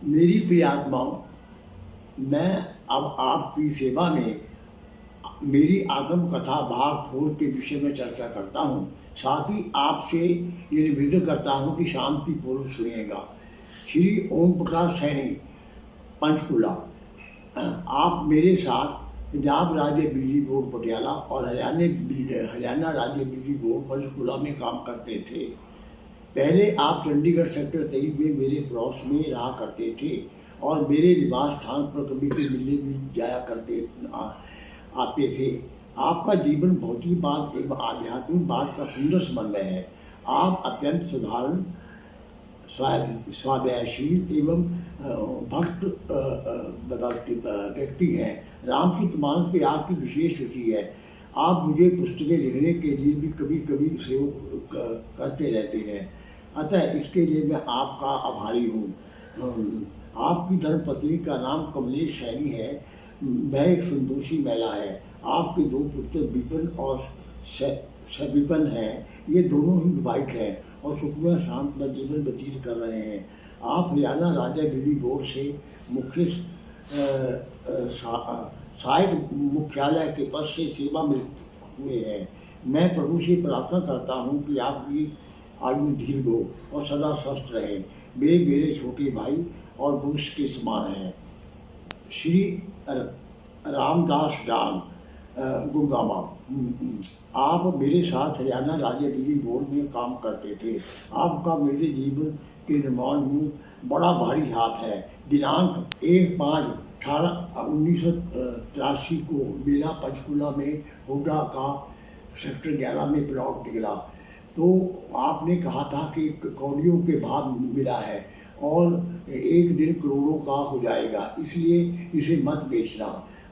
मेरी प्रिय आत्माओं, मैं अब आपकी सेवा में मेरी आत्मकथा भाग 4 के विषय में चर्चा करता हूँ। साथ ही आपसे ये निवेदन करता हूँ कि शांतिपूर्वक सुनिएगा। श्री ओम प्रकाश सैनी, पंचकुला। आप मेरे साथ पंजाब राज्य बिजली बोर्ड पटियाला और हरियाणा राज्य बिजली बोर्ड पंचकुला में काम करते थे। पहले आप चंडीगढ़ सेक्टर 23 में मेरे पड़ोस में रहा करते थे और मेरे निवास स्थान पर कभी कभी मिलने भी जाया आते थे। आपका जीवन भौतिकवाद एवं आध्यात्मिकवाद का सुंदर समन्वय है। आप अत्यंत साधारण, स्वाध्यायशील एवं भक्त व्यक्ति हैं। रामचरितमानस पे आपकी विशेष रुचि है। आप मुझे पुस्तकें लिखने के लिए भी कभी कभी सहयोग करते रहते हैं, अतः इसके लिए मैं आपका आभारी हूँ। आपकी धर्मपत्नी का नाम कमलेश सैनी है। वह एक संतोषी महिला है। आपके 2 पुत्र विपिन और विपिन हैं। ये दोनों ही विवाहित हैं और सुखमय शांतमय जीवन व्यतीत कर रहे हैं। आप हरियाणा राज्य बिजली बोर्ड से मुख्य सहायक मुख्यालय के पद से सेवानिवृत्त हुए हैं। मैं प्रभु से प्रार्थना करता हूँ कि आपकी आयु दीर्घ हो और सदा स्वस्थ रहे। वे मेरे छोटे भाई और वंश के समान हैं। श्री रामदास डांग, गुड़गामा। आप मेरे साथ हरियाणा राज्य बिजली बोर्ड में काम करते थे। आपका मेरे जीवन के निर्माण में बड़ा भारी हाथ है। दिनांक 1/5/1983 को मेरा पंचकुला में हुडा का सेक्टर 11 में प्लॉट निकला। तो आपने कहा था कि कौड़ियों के भाव मिला है और एक दिन करोड़ों का हो जाएगा, इसलिए इसे मत बेचना।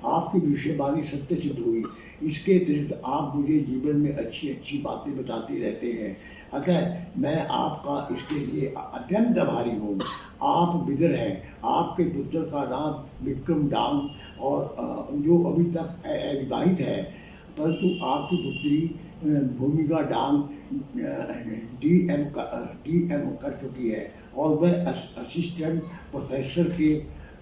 आपकी भविष्यवाणी सत्य सिद्ध हुई। इसके अतिरिक्त आप मुझे जीवन में अच्छी अच्छी बातें बताते रहते हैं, अतः मैं आपका इसके लिए अत्यंत आभारी हूँ। आप विदर हैं। आपके पुत्र का नाम विक्रम डांग और जो अभी तक अविवाहित है, परंतु आपकी पुत्री भूमिका डांग DM कर चुकी है और वह असिस्टेंट प्रोफेसर के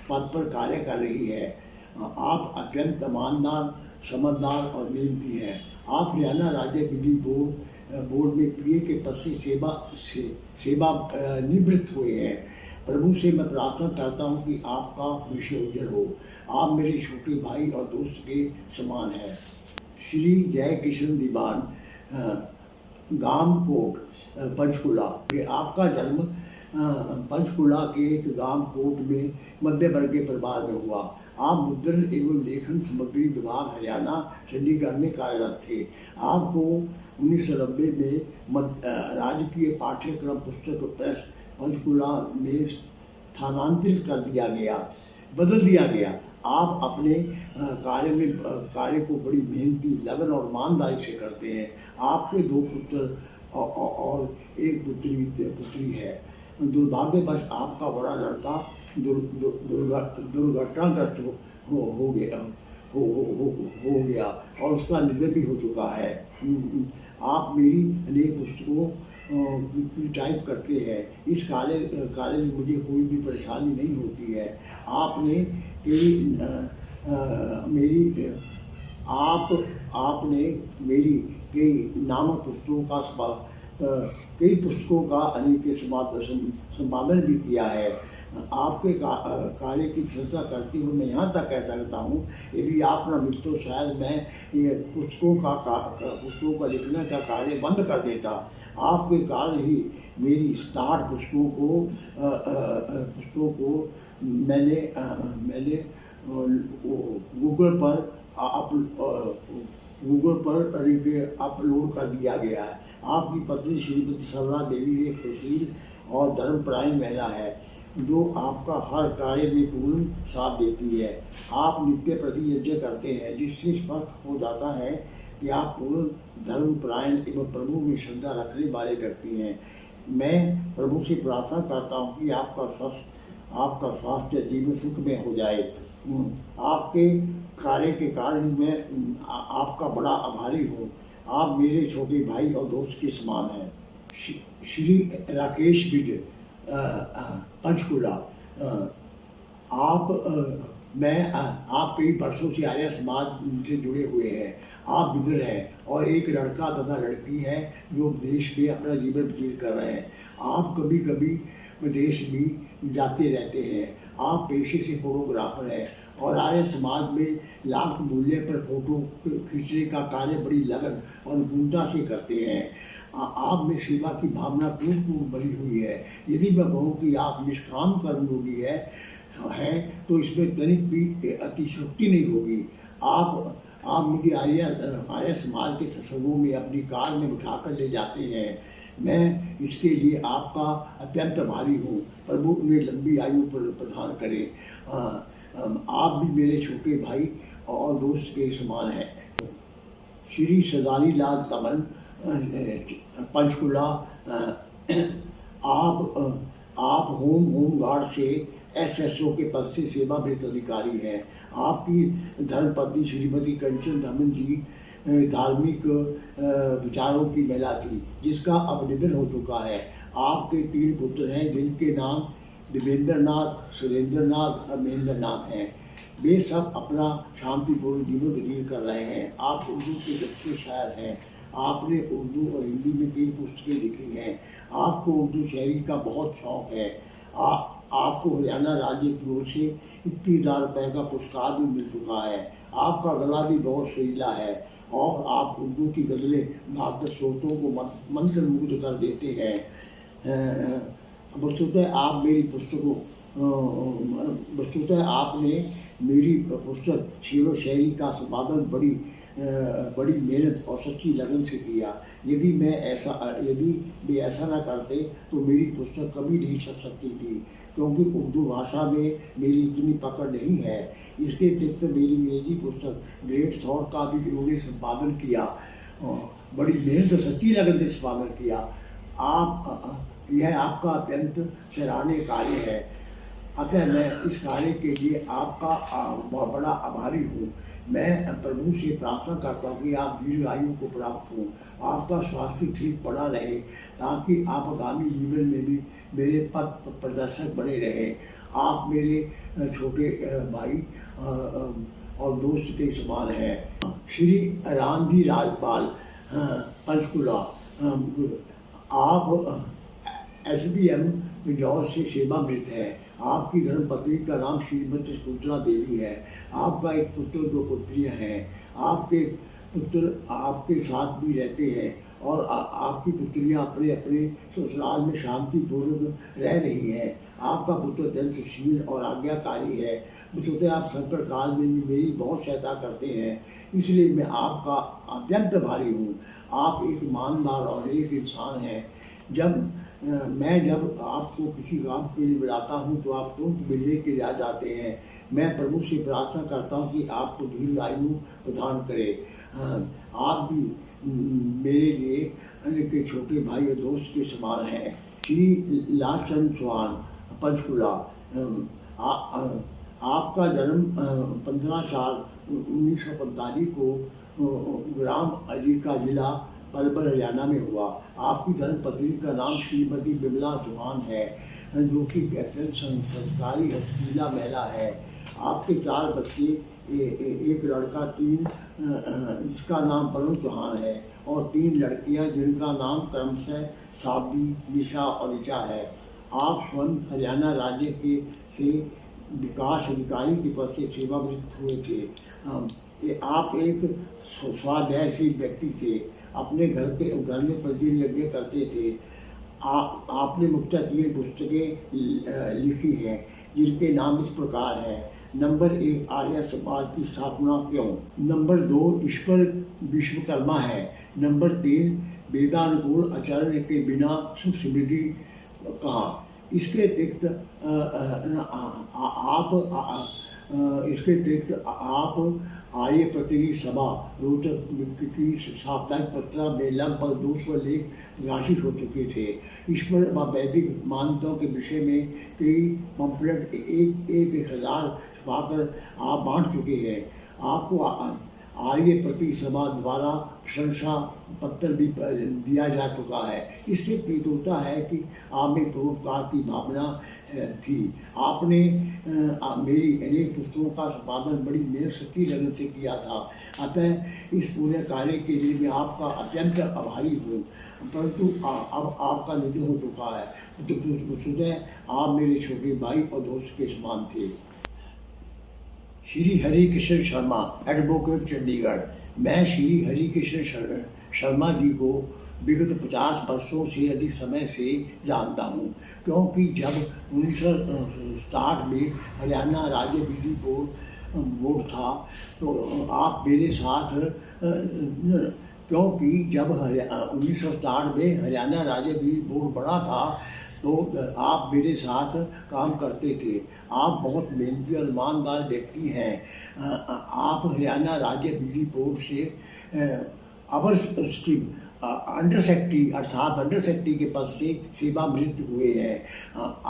पद पर कार्य कर रही है। आप अत्यंत ईमानदार, समझदार और मेहनती हैं। आप हरियाणा राज्य बिजली बोर्ड में PA के पद से सेवा निवृत्त हुए हैं। प्रभु से मैं प्रार्थना करता हूँ कि आपका भविष्य उज्जवल हो। आप मेरे छोटे भाई और दोस्त के समान हैं। श्री जय किशन दीवान, गामकोट, पंचकुला। आपका जन्म पंचकुला के एक गामकोट में मध्य वर्गीय परिवार में हुआ। आप मुद्रण एवं लेखन सामग्री विभाग हरियाणा चंडीगढ़ में कार्यरत थे। आपको 1990 में राजकीय पाठ्यक्रम पुस्तक प्रेस पंचकुला में स्थानांतरित बदल दिया गया। आप अपने कार्य को बड़ी मेहनती, लगन और ईमानदारी से करते हैं। आपके 2 पुत्र और एक पुत्री है। दुर्भाग्यवश आपका बड़ा लड़का दुर्घटनाग्रस्त हो गया और उसका निधन भी हो चुका है। आप मेरी अनेक पुस्तकों की टाइप करते हैं। इस कार्य में मुझे कोई भी परेशानी नहीं होती है। आपने मेरी कई नामक कई पुस्तकों का अनेक संपादन भी किया है। आपके कार्य की प्रशंसा करते हुए मैं यहाँ तक कह सकता हूँ, यदि आप न मिलते तो शायद मैं ये पुस्तकों का लिखने का कार्य बंद कर देता। आपके कारण ही मेरी 60 पुस्तकों को मैंने गूगल पर अपलोड कर दिया गया है। आपकी पत्नी श्रीमती सरला देवी एक सुशील और धर्मपरायण महिला है जो आपका हर कार्य में पूर्ण साथ देती है। आप नित्य प्रति यज्ञ करते हैं, जिससे स्पष्ट हो जाता है कि आप पूर्ण धर्मपरायण एवं प्रभु में श्रद्धा रखने वाले व्यक्ति हैं। मैं प्रभु से प्रार्थना करता हूँ कि आपका स्वास्थ्य जीवन सुख में हो जाए। आपके कार्य के कारण मैं आपका बड़ा आभारी हूँ। आप मेरे छोटे भाई और दोस्त के समान हैं। श्री राकेश विज, पंचकुला। आप कई वर्षों से आर्य समाज से जुड़े हुए हैं। आप विदुर हैं और एक लड़का तथा लड़की है जो देश में अपना जीवन व्यतीत कर रहे हैं। आप कभी कभी विदेश भी जाते रहते हैं। आप पेशे से फोटोग्राफर हैं और आर्य समाज में लाख मूल्य पर फोटो खींचने का कार्य बड़ी लगन और निपुणता से करते हैं। आप में सेवा की भावना पूर्ण भरी हुई है। यदि मैं कहूँ कि आप निष्काम कर्मयोगी है तो इसमें तनिक भी अतिशयोक्ति नहीं होगी। आप मुझे आर्य समाज के सत्संगों में अपनी कार में उठाकर ले जाते हैं। मैं इसके लिए आपका अत्यंत आभारी हूँ। प्रभु उन्हें लंबी आयु प्रदान करे। आप भी मेरे छोटे भाई और दोस्त के समान हैं। श्री सदारी लाल तमन, पंचकुला। आप होम गार्ड से SSO के पद से सेवानिवृत्त अधिकारी हैं। आपकी धर्मपत्नी श्रीमती कंचन धमन जी धार्मिक विचारों की महिला थी जिसका अब निधन हो चुका है। आपके 3 पुत्र हैं जिनके नाम देवेंद्र नाथ, सुरेंद्र नाथ और महेंद्र नाथ हैं। वे सब अपना शांतिपूर्ण जीवन व्यतीत कर रहे हैं। आप उर्दू के अच्छे शायर हैं। आपने उर्दू और हिंदी में कई पुस्तकें लिखी हैं। आपको उर्दू शायरी का बहुत शौक़ है। आपको हरियाणा राज्य की ओर से 21,000 रुपये का पुरस्कार भी मिल चुका है। आपका गला भी बहुत सुरीला है और आप उर्दू की गज़लें गाकर श्रोतों को मंत्रमुग्ध कर देते हैं। वस्तुतः आपने मेरी पुस्तक शेर व शायरी का संपादन बड़ी मेहनत और सच्ची लगन से किया। यदि वे ऐसा न करते तो मेरी पुस्तक कभी नहीं छप सकती थी, क्योंकि उर्दू भाषा में मेरी इतनी पकड़ नहीं है। इसके अतिरिक्त मेरी अंग्रेजी पुस्तक ग्रेट थॉट का भी इन्होंने संपादन किया। बड़ी मेहनत और सच्ची लगन से संपादन किया। यह आपका अत्यंत सराहनीय कार्य है। अतः मैं इस कार्य के लिए आपका बहुत बड़ा आभारी हूँ। मैं प्रभु से प्रार्थना करता हूँ कि आप दीर्घ आयु को प्राप्त हों, आपका स्वास्थ्य ठीक पड़ा रहे, ताकि आप आगामी जीवन में भी मेरे पथ प्रदर्शक बने रहें। आप मेरे छोटे भाई और दोस्त के समान हैं। श्री रामजी राजपाल, पंचकुला। आप SBM इंदौर से सेवानिवृत्त है। आपकी धर्मपत्नी का नाम श्रीमती शकुंतला देवी है। आपका एक पुत्र 2 पुत्रियाँ हैं। आपके पुत्र आपके साथ भी रहते हैं और आपकी पुत्रियाँ अपने अपने ससुराल में शांतिपूर्वक रह रही हैं। आपका पुत्र अत्यंत सुशील और आज्ञाकारी है। वस्तुतः आप संकट काल में भी मेरी बहुत सहायता करते हैं, इसलिए मैं आपका अत्यंत आभारी हूँ। आप एक ईमानदार और एक इंसान हैं। जब आपको किसी काम के लिए बुलाता हूँ तो आप तुरंत मिलने के लिए आ जाते हैं। मैं प्रभु से प्रार्थना करता हूँ कि आपको दीर्घ आयु प्रदान करे। आप भी मेरे लिए अन्य के छोटे भाई और दोस्त के समान हैं। श्री लालचंद चौहान, पंचकुला। आपका जन्म 15/4/1945 को ग्राम अलीका जिला पलवल हरियाणा में हुआ। आपकी धर्मपत्नी का नाम श्रीमती विमला चौहान है, जो कि अत्यंत संस्कारी हसीला महिला है। आपके 4 बच्चे, एक लड़का, 3 जिसका नाम वरुण चौहान है, और 3 लड़कियां जिनका नाम क्रमशः साबी, निशा और ऋचा है। आप स्वयं हरियाणा राज्य से विकास अधिकारी के पद से सेवानिवृत्त हुए थे। आप एक स्वाध्यायशील व्यक्ति थे। अपने घर में प्रतिदिन यज्ञ करते थे। आपने मुख्यतः 3 पुस्तकें लिखी हैं जिनके नाम इस प्रकार हैं। नंबर 1, आर्य समाज की स्थापना क्यों। नंबर 2, ईश्वर विश्वकर्मा है। नंबर 3, वेदानुकूल आचरण के बिना सुख समृद्धि कहाँ। इसके अतिरिक्त आप आर्य प्रतिनिधि सभा रोहतक की साप्ताहिक पत्रिका में लगभग 200 लेख प्रकाशित हो चुके थे। ईश्वर व वैदिक मान्यताओं के विषय में कई पम्फलेट 1,000 छपाकर आप बांट चुके हैं। आपको आर्य प्रति सभा द्वारा प्रशंसा पत्र भी दिया जा चुका है। इससे प्रतीत होता है कि आप में परोपकार की भावना थी। आपने मेरी अनेक पुस्तकों का संपादन बड़ी मेहनत सच्ची लगन से किया था, अतः इस पूरे कार्य के लिए मैं आपका अत्यंत आभारी हूँ। परंतु अब आपका निधन हो चुका है, तो सुबह आप मेरे छोटे भाई और दोस्त के समान थे। श्री हरि किशन शर्मा, एडवोकेट, चंडीगढ़। मैं श्री हरि किशन शर्मा जी को विगत 50 वर्षों से अधिक समय से जानता हूँ, क्योंकि जब 1960 में हरियाणा राज्य बिजली बोर्ड था तो आप मेरे साथ क्योंकि जब 1960 में हरियाणा राज्य बिजली बोर्ड बना था तो आप मेरे साथ काम करते थे। आप बहुत मेहनती और ईमानदार व्यक्ति हैं। आप हरियाणा राज्य बिजली बोर्ड से अवर स्ट्रीम अंडर सेक्रेटरी अर्थात अंडर सेक्रेटरी के पद से सेवानिवृत्त हुए हैं।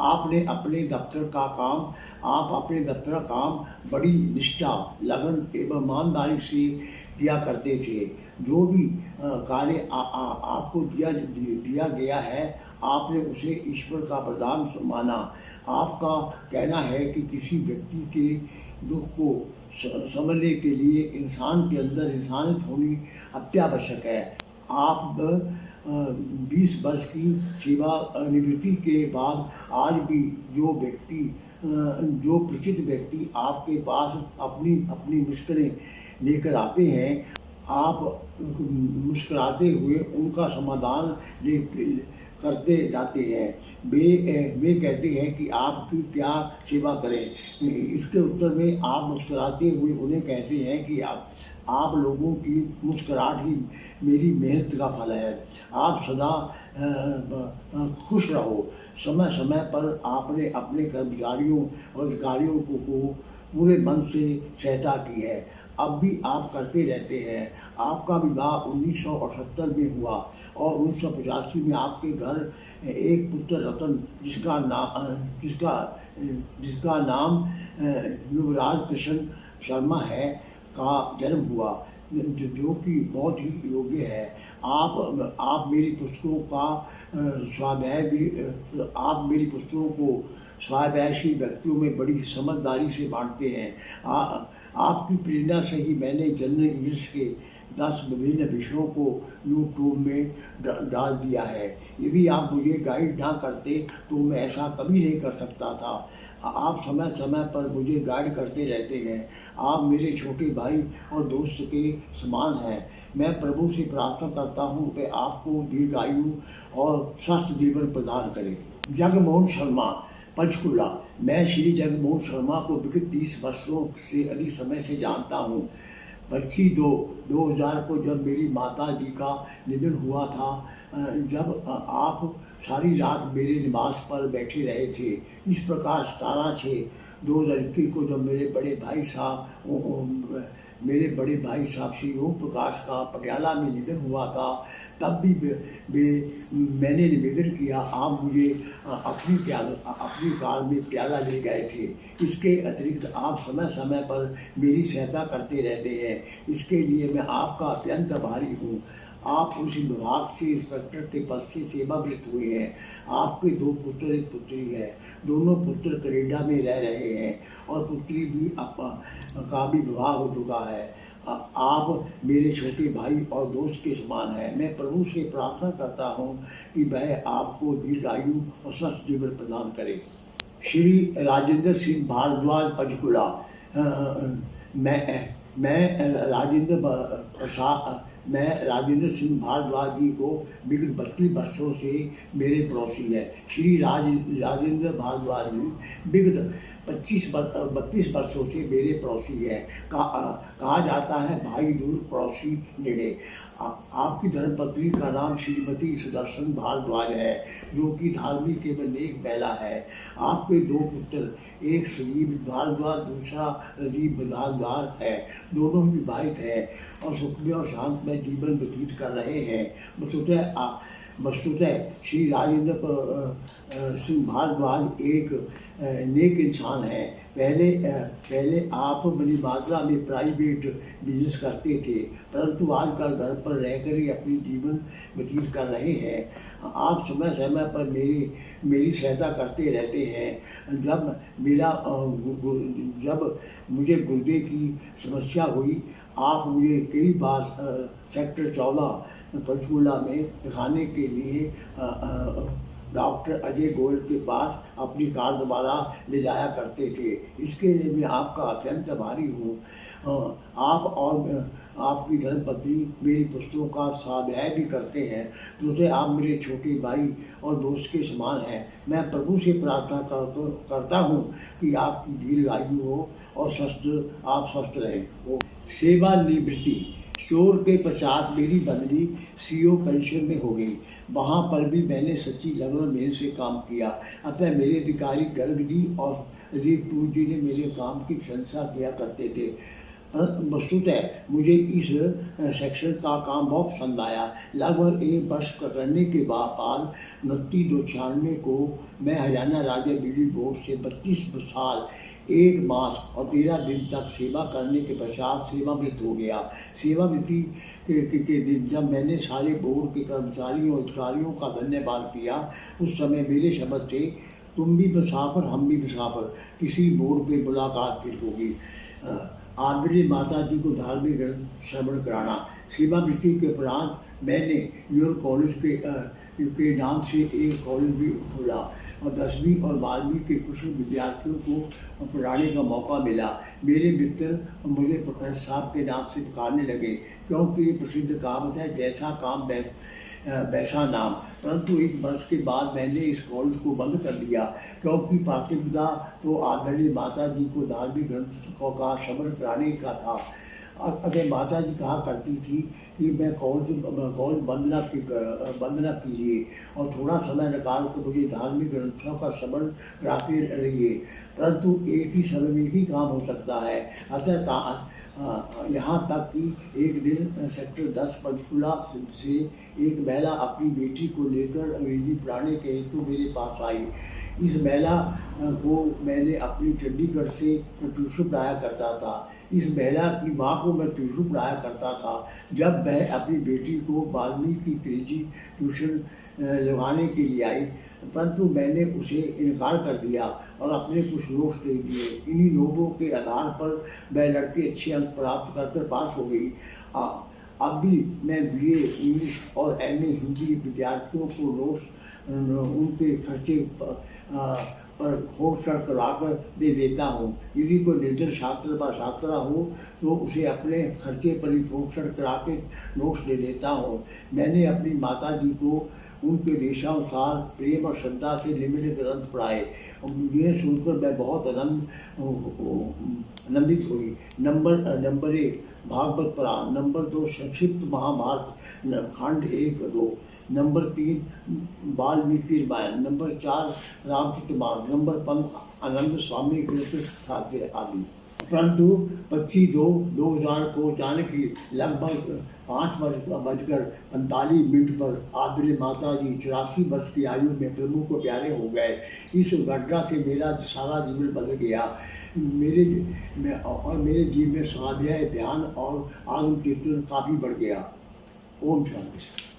आपने अपने दफ्तर का काम बड़ी निष्ठा, लगन एवं ईमानदारी से किया करते थे। जो भी कार्य आपको दिया गया है, आपने उसे ईश्वर का वरदान माना। आपका कहना है कि किसी व्यक्ति के दुख को समझने के लिए इंसान के अंदर इंसानियत होनी अत्यावश्यक है। आप 20 वर्ष की सेवानिवृत्ति के बाद आज भी जो परिचित व्यक्ति आपके पास अपनी मुश्किलें लेकर आते हैं, आप मुस्कुराते हुए उनका समाधान करते जाते हैं। वे कहते हैं कि आपकी क्या सेवा करें। इसके उत्तर में आप मुस्कुराते हुए उन्हें कहते हैं कि आप लोगों की मुस्कुराहट ही मेरी मेहनत का फल है। आप सदा खुश रहो। समय समय पर आपने अपने कर्मचारियों और अधिकारियों को पूरे मन से सहायता की है, अब भी आप करते रहते हैं। आपका विवाह 1978 में हुआ और 1985 में आपके घर एक पुत्र रतन, जिसका नाम युवराज कृष्ण शर्मा है, का जन्म हुआ, जो कि बहुत ही योग्य है। आप मेरी पुस्तकों को स्वाध्यायशील व्यक्तियों में बड़ी समझदारी से बांटते हैं। आपकी प्रेरणा से ही मैंने जनरल इंग्लिश के 10 विभिन्न विषयों को यूट्यूब में डाल दिया है। यदि आप मुझे गाइड ना करते तो मैं ऐसा कभी नहीं कर सकता था। आप समय समय पर मुझे गाइड करते रहते हैं। आप मेरे छोटे भाई और दोस्त के समान हैं। मैं प्रभु से प्रार्थना करता हूँ कि आपको दीर्घायु और स्वस्थ जीवन प्रदान करें। जगमोहन शर्मा, पंचकुला। मैं श्री जगमोहन शर्मा को विगत 30 वर्षों से अधिक समय से जानता हूँ। 25/2/2000 को जब मेरी माता जी का निधन हुआ था, जब आप सारी रात मेरे निवास पर बैठे रहे थे। इस प्रकार 17/6/2021 को जब मेरे बड़े भाई साहब श्री ओम प्रकाश का पटियाला में निधन हुआ था, तब भी मैंने निवेदन किया, आप मुझे अपनी कार में प्याला ले गए थे। इसके अतिरिक्त आप समय समय पर मेरी सहायता करते रहते हैं। इसके लिए मैं आपका अत्यंत आभारी हूँ। आप उस विभाग से इंस्पेक्टर के पद से सेवानिवृत्त हुए हैं। आपके 2 पुत्र, 1 पुत्री है। दोनों पुत्र कनाडा में रह रहे हैं और पुत्री का भी विवाह हो चुका है। आप मेरे छोटे भाई और दोस्त के समान हैं। मैं प्रभु से प्रार्थना करता हूँ कि वह आपको दीर्घायु और स्वस्थ जीवन प्रदान करे। श्री राजेंद्र सिंह भारद्वाज, पंचकुला। मैं राजेंद्र सिंह भारद्वाज जी को विगत 32 वर्षों से मेरे पड़ोसी हैं। श्री राजेंद्र भारद्वाज जी विगत 32 वर्षों से मेरे पड़ोसी हैं। कहा जाता है भाई दूर पड़ोसी नेड़े। आपकी धर्मपत्नी का नाम श्रीमती सुदर्शन भारद्वाज है, जो कि धार्मिक एवं नेक महिला है। आपके 2 पुत्र, एक श्री भारद्वाज, दूसरा राजीव भारद्वाज है। दोनों ही विवाहित हैं और सुखमय और शांतमय जीवन व्यतीत कर रहे हैं। वस्तुतः श्री राजेंद्र सिंह भारद्वाज एक नेक इंसान है। पहले आप बड़ी मात्रा में प्राइवेट बिजनेस करते थे, परंतु आजकल घर पर रहकर ही अपनी जीवन व्यतीत कर रहे हैं। आप समय समय पर मेरी सहायता करते रहते हैं। जब मुझे गुर्दे की समस्या हुई, आप मुझे कई बार सेक्टर 14 पंचकूला में दिखाने के लिए डॉक्टर अजय गोयल के पास अपनी कार द्वारा ले जाया करते थे। इसके लिए मैं आपका अत्यंत आभारी हूँ। आप और आपकी धर्मपत्नी मेरी पुस्तकों का स्वाध्याय भी करते हैं, तो आप मेरे छोटे भाई और दोस्त के समान हैं। मैं प्रभु से प्रार्थना करता हूँ कि आपकी दीर्घ आयु हो और आप स्वस्थ रहें। सेवानिवृत्ति शोर के पश्चात मेरी बदली सीओ पेंशन में हो गई। वहाँ पर भी मैंने सच्ची लगन और मेहनत से काम किया। अतः मेरे अधिकारी गर्ग जी और अजीतपुर जी ने मेरे काम की प्रशंसा किया करते थे। वस्तुतः मुझे इस सेक्शन का काम बहुत पसंद आया। लगभग 1 वर्ष करने के बाद 29/96 को मैं हरियाणा राज्य बिजली बोर्ड से 32 साल 1 मास और 13 दिन तक सेवा करने के पश्चात सेवानिवृत्त हो गया। सेवानिवृत्ति के दिन जब मैंने सारे बोर्ड के कर्मचारियों और अधिकारियों का धन्यवाद किया, उस समय मेरे शब्द थे, तुम भी मुसाफिर हम भी मुसाफिर, किसी बोर्ड पे मुलाकात फिर होगी। आदरणीय माता जी को धार्मिक ग्रंथ श्रवण कराना। सेवानिवृत्ति के उपरांत मैंने न्यूयॉर्क कॉलेज के नाम से एक कॉलेज भी खोला और 10वीं और 12वीं के कुछ विद्यार्थियों को पढ़ाने का मौका मिला। मेरे मित्र मुझे प्रोफेसर साहब के नाम से पुकारने लगे, क्योंकि ये प्रसिद्ध कहावत है, जैसा काम वैसा नाम। परंतु 1 वर्ष के बाद मैंने इस कॉलेज को बंद कर दिया, क्योंकि प्राथमिकता तो आदरणीय माता जी को धार्मिक ग्रंथों का श्रवण कराने का था। अगर माता जी कहा करती थी कि मैं कॉलेज बंद न कीजिए और थोड़ा समय निकाल कर मुझे धार्मिक ग्रंथों का श्रवण कराते रहिए, परंतु एक ही समय में ही काम हो सकता है। अतः यहाँ तक कि एक दिन सेक्टर 10 पंचकूला से एक महिला अपनी बेटी को लेकर अंग्रेजी पढ़ाने के हेतु मेरे पास आई। इस महिला को मैंने अपनी चंडीगढ़ से ट्यूशन पढ़ाया करता था। इस महिला की माँ को मैं ट्यूशन पढ़ाया करता था। जब वह अपनी बेटी को 12वीं की अंग्रेजी ट्यूशन लगाने के लिए आई, परंतु मैंने उसे इनकार कर दिया और अपने कुछ नोट्स दे दिए। इन्हीं नोटों के आधार पर वह लड़की अच्छे अंक प्राप्त करके पास हो गई। अब भी मैं BA इंग्लिश और MA हिंदी विद्यार्थियों को नोट्स उनके खर्चे पर होमवर्क कराकर दे देता हूँ। यदि कोई निर्धन छात्र व छात्रा हो तो उसे अपने खर्चे पर ही होमवर्क करा के नोट्स दे देता हूँ। मैंने अपनी माता जी को उनके देशानुसार प्रेम और श्रद्धा से निम्नलिखित ग्रंथ पढ़ाए, जिन्हें सुनकर मैं बहुत आनंदित हुई। नंबर 1 भागवत पुराण, नंबर 2 संक्षिप्त महाभारत खंड 1-2, number 3 Valmiki Ramayana, number 4 Ramcharitmanas, number 5 Anand Swami कृष्ण साध्य आदि। परंतु 25/2/2000 को अचानक ही लगभग 5:45 पर आदरणीय माता जी 84 वर्ष की आयु में प्रभु को प्यारे हो गए। इस घटना से मेरा सारा जीवन बदल गया। मेरे जीवन में स्वाध्याय, ध्यान और आत्म चिंतन काफ़ी बढ़ गया। ओम शांति।